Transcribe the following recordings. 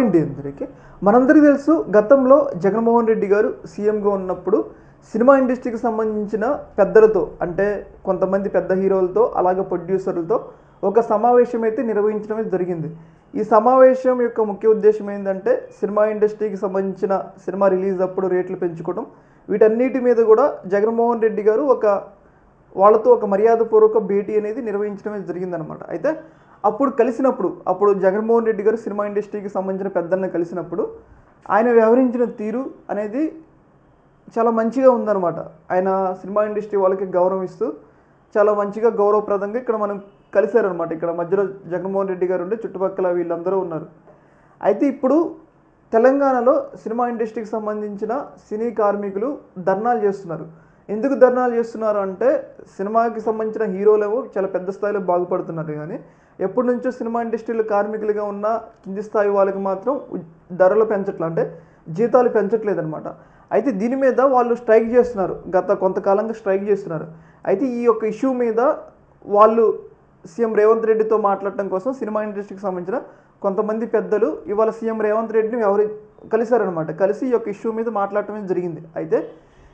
Hi అందరికీ. మనందరికీ తెలుసు గతంలో జగన్మోహన్ రెడ్డి గారు సీఎంగా ఉన్నప్పుడు సినిమా ఇండస్ట్రీకి సంబంధించిన పెద్దలతో అంటే కొంతమంది పెద్ద హీరోలతో అలాగే ప్రొడ్యూసర్లతో ఒక సమావేశం అయితే నిర్వహించడం జరిగింది. ఈ సమావేశం యొక్క ముఖ్య ఉద్దేశం ఏంటంటే సినిమా ఇండస్ట్రీకి సంబంధించిన సినిమా రిలీజ్ అప్పుడు రేట్లు పెంచుకోవడం, వీటన్నిటి మీద కూడా జగన్మోహన్ రెడ్డి గారు వాళ్ళతో ఒక మర్యాదపూర్వక భేటీ అనేది నిర్వహించడం జరిగిందనమాట. అయితే అప్పుడు జగన్మోహన్ రెడ్డి గారు సినిమా ఇండస్ట్రీకి సంబంధించిన పెద్దలను కలిసినప్పుడు ఆయన వ్యవహరించిన తీరు అనేది చాలా మంచిగా ఉందన్నమాట. ఆయన సినిమా ఇండస్ట్రీ వాళ్ళకి గౌరవం ఇస్తూ చాలా మంచిగా గౌరవప్రదంగా ఇక్కడ మనం కలిశారనమాట. ఇక్కడ మధ్యలో జగన్మోహన్ రెడ్డి గారు ఉండే చుట్టుపక్కల వీళ్ళందరూ ఉన్నారు. అయితే ఇప్పుడు తెలంగాణలో సినిమా ఇండస్ట్రీకి సంబంధించిన సినీ కార్మికులు ధర్నాలు చేస్తున్నారు. ఎందుకు ధర్నాలు చేస్తున్నారు అంటే సినిమాకి సంబంధించిన హీరోలేమో చాలా పెద్ద స్థాయిలో బాగుపడుతున్నారు, కానీ ఎప్పటి నుంచో సినిమా ఇండస్ట్రీలో కార్మికులుగా ఉన్న కింది స్థాయి వాళ్ళకి మాత్రం ధరలు పెంచట్లేదు, అంటే జీతాలు పెంచట్లేదన్నమాట. అయితే దీని మీద వాళ్ళు స్ట్రైక్ చేస్తున్నారు, గత కొంతకాలంగా స్ట్రైక్ చేస్తున్నారు. అయితే ఈ యొక్క ఇష్యూ మీద వాళ్ళు సీఎం రేవంత్ రెడ్డితో మాట్లాడటం కోసం సినిమా ఇండస్ట్రీకి సంబంధించిన కొంతమంది పెద్దలు ఇవాళ సీఎం రేవంత్ రెడ్డిని కలిశారనమాట. కలిసి ఈ యొక్క ఇష్యూ మీద మాట్లాడటం జరిగింది. అయితే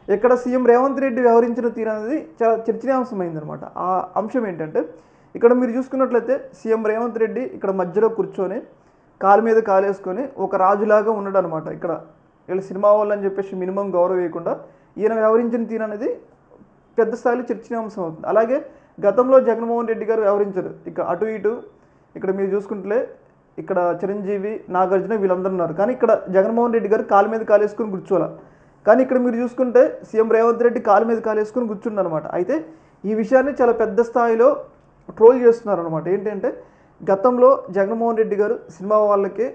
ఇక్కడ సీఎం రేవంత్ రెడ్డి వ్యవహరించిన తీరు అనేది చాలా చర్చనీయాంశమైందనమాట. ఆ అంశం ఏంటంటే ఇక్కడ మీరు చూసుకున్నట్లయితే సీఎం రేవంత్ రెడ్డి ఇక్కడ మధ్యలో కూర్చొని కాలు మీద కాలేసుకొని ఒక రాజులాగా ఉన్నాడు అనమాట. ఇక్కడ వీళ్ళు సినిమా వాళ్ళు అని చెప్పేసి మినిమం గౌరవం వేయకుండా ఈయన వ్యవహరించిన తీరు అనేది పెద్ద స్థాయిలో చర్చనీయాంశం అవుతుంది. అలాగే గతంలో జగన్మోహన్ రెడ్డి గారు వ్యవహరించారు. ఇక అటు ఇటు ఇక్కడ మీరు చూసుకుంటే ఇక్కడ చిరంజీవి, నాగార్జున వీళ్ళందరూ ఉన్నారు, కానీ ఇక్కడ జగన్మోహన్ రెడ్డి గారు కాలు మీద కాలేసుకొని కూర్చోవాలి. కానీ ఇక్కడ మీరు చూసుకుంటే సీఎం రేవంత్ రెడ్డి కాలు మీద కాలేసుకొని కూర్చుండనమాట. అయితే ఈ విషయాన్ని చాలా పెద్ద స్థాయిలో ట్రోల్ చేస్తున్నారు అనమాట. ఏంటంటే గతంలో జగన్మోహన్ రెడ్డి గారు సినిమా వాళ్ళకి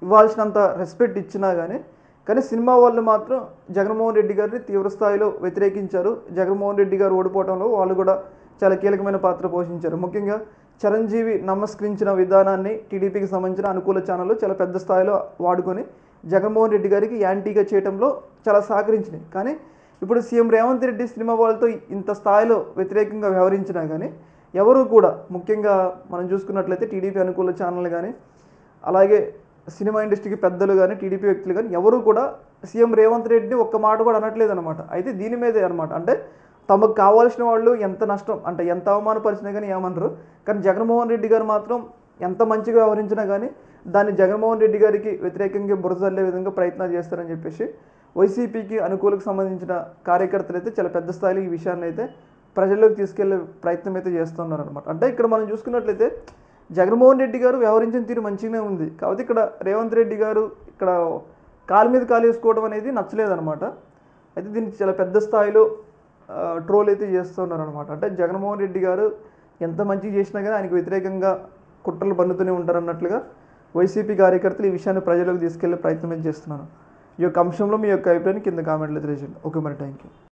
ఇవ్వాల్సినంత రెస్పెక్ట్ ఇచ్చినా కానీ సినిమా వాళ్ళు మాత్రం జగన్మోహన్ రెడ్డి గారిని తీవ్ర స్థాయిలో వ్యతిరేకించారు. జగన్మోహన్ రెడ్డి గారు ఓడిపోవడంలో వాళ్ళు కూడా చాలా కీలకమైన పాత్ర పోషించారు. ముఖ్యంగా చిరంజీవి నమస్కరించిన విధానాన్ని టీడీపీకి సంబంధించిన అనుకూల ఛానళ్ళు చాలా పెద్ద స్థాయిలో వాడుకొని జగన్మోహన్ రెడ్డి గారికి యాంటీగా చేయడంలో చాలా సహకరించినాయి. కానీ ఇప్పుడు సీఎం రేవంత్ రెడ్డి సినిమా వాళ్ళతో ఇంత స్థాయిలో వ్యతిరేకంగా వ్యవహరించినా కానీ ఎవరు కూడా, ముఖ్యంగా మనం చూసుకున్నట్లయితే టీడీపీ అనుకూల ఛానల్ కానీ అలాగే సినిమా ఇండస్ట్రీకి పెద్దలు కానీ టీడీపీ వ్యక్తులు కానీ ఎవరు కూడా సీఎం రేవంత్ రెడ్డిని ఒక్క మాట కూడా అనట్లేదు అనమాట. అయితే దీని మీదే అనమాట, అంటే తమకు కావాల్సిన వాళ్ళు ఎంత నష్టం అంటే ఎంత అవమానపరిచినా కానీ ఏమనరు, కానీ జగన్మోహన్ రెడ్డి గారు మాత్రం ఎంత మంచిగా వ్యవహరించినా కానీ దాన్ని జగన్మోహన్ రెడ్డి గారికి వ్యతిరేకంగా బురదల్లే విధంగా ప్రయత్నాలు చేస్తారని చెప్పేసి వైసీపీకి అనుకూలకు సంబంధించిన కార్యకర్తలు అయితే చాలా పెద్ద స్థాయిలో ఈ విషయాన్ని అయితే ప్రజల్లోకి తీసుకెళ్లే ప్రయత్నం అయితే చేస్తున్నారు అనమాట. అంటే ఇక్కడ మనం చూసుకున్నట్లయితే జగన్మోహన్ రెడ్డి గారు వ్యవహరించిన తీరు మంచిగానే ఉంది, కాబట్టి ఇక్కడ రేవంత్ రెడ్డి గారు ఇక్కడ కాలు మీద కాలు వేసుకోవడం అనేది నచ్చలేదన్నమాట. అయితే దీనికి చాలా పెద్ద స్థాయిలో ట్రోల్ అయితే చేస్తున్నారు అనమాట. అంటే జగన్మోహన్ రెడ్డి గారు ఎంత మంచిగా చేసినా కానీ ఆయనకు వ్యతిరేకంగా కుట్రలు పన్నుతూనే ఉంటారు అన్నట్లుగా వైసీపీ కార్యకర్తలు ఈ విషయాన్ని ప్రజలకు తీసుకెళ్లే ప్రయత్నం అయితే చేస్తున్నారు. ఈ యొక్క అంశంలో మీ యొక్క అభిప్రాయాన్ని కింద కామెంట్లో తెలియజేయండి. ఓకే, మరి థ్యాంక్ యూ.